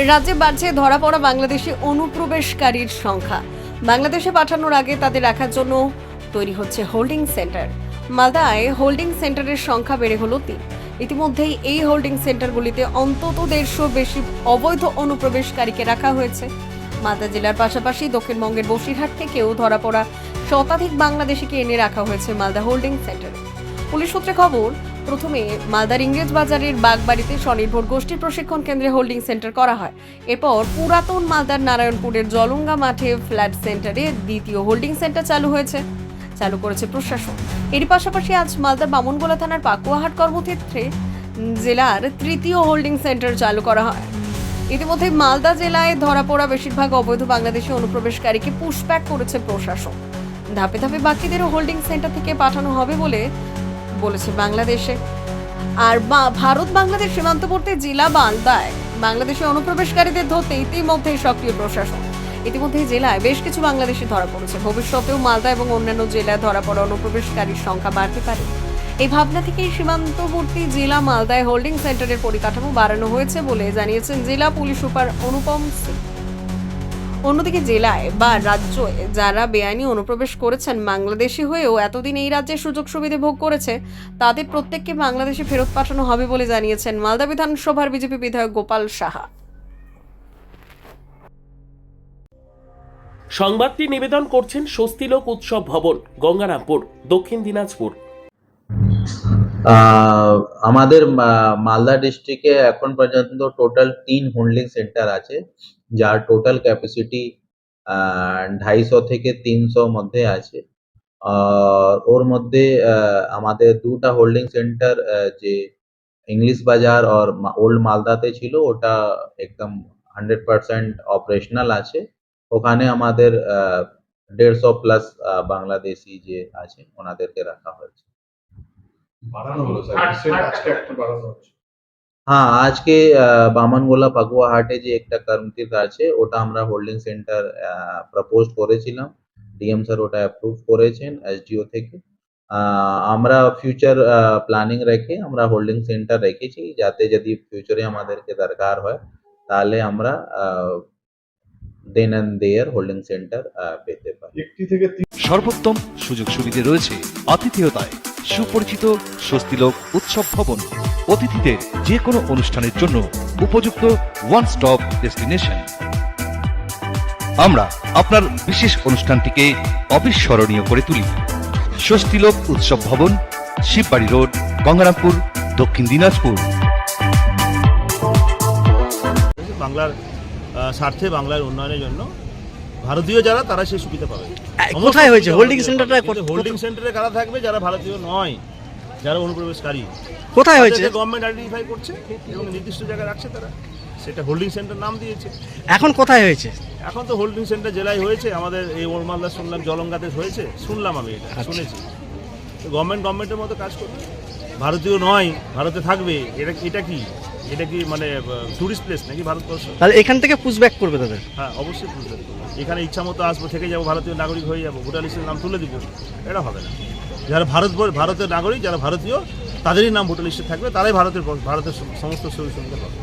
রাজ্যে বাড়ছে ধরা পড়া বাংলাদেশি অনুপ্রবেশকারীর সংখ্যা। বাংলাদেশে পাঠানোর আগে তাদের রাখার জন্য তৈরি হচ্ছে হোল্ডিং সেন্টার। মালদায় হোল্ডিং সেন্টারের সংখ্যা বেড়ে হলো ৩। ইতিমধ্যেই এই হোল্ডিং সেন্টারগুলিতে অন্তত ১৫০ বেশি অবৈধ অনুপ্রবেশকারীকে রাখা হয়েছে। মালদা জেলার পাশাপাশি দক্ষিণবঙ্গের বসিরহাট থেকেও ধরা পড়া শতাধিক বাংলাদেশিকে এনে রাখা হয়েছে মালদা হোল্ডিং সেন্টারে। পুলিশ সূত্রে খবর, প্রথমে মালদার ইংরেজ বাজারের বাগবাড়িতে স্বনির্ভর গোষ্ঠী প্রশিক্ষণ কেন্দ্রে হোল্ডিং সেন্টার করা হয়। এরপর পুরাতন মালদার নারায়ণপুরের জলঙ্গা মাঠে ফ্ল্যাট সেন্টারে দ্বিতীয় হোল্ডিং সেন্টার চালু করেছে প্রশাসন। এর পাশাপাশি আজ মালদার বামনগোলা থানার পাকুয়াহাট কর্মক্ষেত্রে জেলার তৃতীয় হোল্ডিং সেন্টার চালু করা হয়। ইতিমধ্যে মালদা জেলায় ধরা পড়া বেশিরভাগ অবৈধ বাংলাদেশি অনুপ্রবেশকারীকে পুশব্যাক করেছে প্রশাসন। ধাপে ধাপে বাকিদেরও হোল্ডিং সেন্টার থেকে পাঠানো হবে বলেছে বাংলাদেশে। আর ভারত বাংলাদেশ সীমান্তবর্তী জেলা মালদায় বাংলাদেশি অনুপ্রবেশকারীদের ধরতে ইতিমধ্যেই সক্রিয় প্রশাসন। ইতিমধ্যে জেলায় বেশ কিছু বাংলাদেশি ধরা পড়েছে। ভবিষ্যতেও মালদা এবং অন্যান্য জেলায় ধরা পড়া অনুপ্রবেশকারীর সংখ্যা বাড়তে পারে। এই ভাবনা থেকেই সীমান্তবর্তী জেলা মালদায় হোল্ডিং সেন্টারের পরিকাঠামো বাড়ানো হয়েছে বলে জানিয়েছেন জেলা পুলিশ সুপার অনুপম সিং। অন্যদিকে জেলায় বা রাজ্যে যারা বেআইনি অনুপ্রবেশ করেছেন, বাংলাদেশি হয়েও এতদিন এই রাজ্যের সুযোগ সুবিধা ভোগ করেছে, তাদের প্রত্যেককে বাংলাদেশে ফেরত পাঠানো হবে বলে জানিয়েছেন মালদা বিধানসভার বিজেপি বিধায়ক গোপাল সাহা। সংবাদটি নিবেদন করছেন স্বস্তিলোক উৎসব ভবন, গঙ্গারামপুর, দক্ষিণ দিনাজপুর। আমাদের মালদা ডিস্ট্রিক্টে এখন পর্যন্ত টোটাল 3 হোল্ডিং সেন্টার আছে, যার টোটাল ক্যাপাসিটি 250 থেকে 300 মধ্যে আছে। ওর মধ্যে আমাদের 2টা হোল্ডিং সেন্টার যে ইংলিশ বাজার আর ওল্ড মালদাতে ছিল, ওটা একদম 100% অপারেশনাল আছে। ওখানে আমাদের 150 প্লাস বাংলাদেশি যে আছে ওনাদেরকে রাখা হয়েছে। হ্যাঁ, আজকে বামনগোলা পাকুয়াহাটে যে একটা কর্মক্ষেত্র আছে, ওটা আমরা হোল্ডিং সেন্টার প্রপোজ করেছিলাম। ডিএম স্যার ওটা অ্যাপ্রুভ করেছেন এসডিও থেকে। আমরা ফিউচার প্ল্যানিং রেখে আমরা হোল্ডিং সেন্টার রেখেছি, যাতে যদি ফিউচারে আমাদেরকে দরকার হয় তাহলে আমরা দেন এন্ড দেয়ার হোল্ডিং সেন্টার পেতে পারি। সর্বোত্তম সুযোগ সুবিধে রয়েছে আতিথেয়তায়। সুপরিচিত স্বস্তিলোক উৎসব ভবন অতিথিদের যে কোনো অনুষ্ঠানের জন্য উপযুক্ত ওয়ান স্টপ ডেস্টিনেশন। আমরা আপনার বিশেষ অনুষ্ঠানটিকে অবিস্মরণীয় করে তুলি। স্বস্তিলোক উৎসব ভবন, শিববাড়ি রোড, গঙ্গারামপুর, দক্ষিণ দিনাজপুর। বাংলার স্বার্থে, বাংলার উন্নয়নের জন্য ভারতীয় যারা, তারা সেই সুবিধা পাবে। কোথায় হয়েছে হোল্ডিং সেন্টারটা? হোল্ডিং সেন্টারে কারা থাকবে? যারা ভারতীয় নয়, যারা অনুপ্রবেশকারী। কোথায় হয়েছে? গভর্নমেন্ট আইডেন্টিফাই করছে এবং নির্দিষ্ট জায়গায় রাখছে, তারা সেটা হোল্ডিং সেন্টার নাম দিয়েছে। এখন কোথায় হয়েছে? এখন তো হোল্ডিং সেন্টার জেলায় হয়েছে, আমাদের এই ওল্ড মালদা শুনলাম, জলঙ্গাতে হয়েছে, শুনলাম আমি, এটা শুনেছি। গভর্নমেন্টের মতো কাজ করবে। ভারতীয় নয়, ভারতে থাকবে, এটা কি মানে টুরিস্ট প্লেস নাকি ভারতবর্ষ? তাহলে এখান থেকে পুশব্যাক করবে তাদের? হ্যাঁ, অবশ্যই পুশব্যাক করবে। এখানে ইচ্ছা মতো আসবো, থেকে যাবো, ভারতীয় নাগরিক হয়ে যাবো, ভোটার লিস্টের নাম তুলে দিব, এটা হবে না। যারা ভারতের নাগরিক, যারা ভারতীয়, তাদেরই নাম ভোটার লিস্টে থাকবে, তারাই ভারতের সমস্ত সুবিধা পাবে।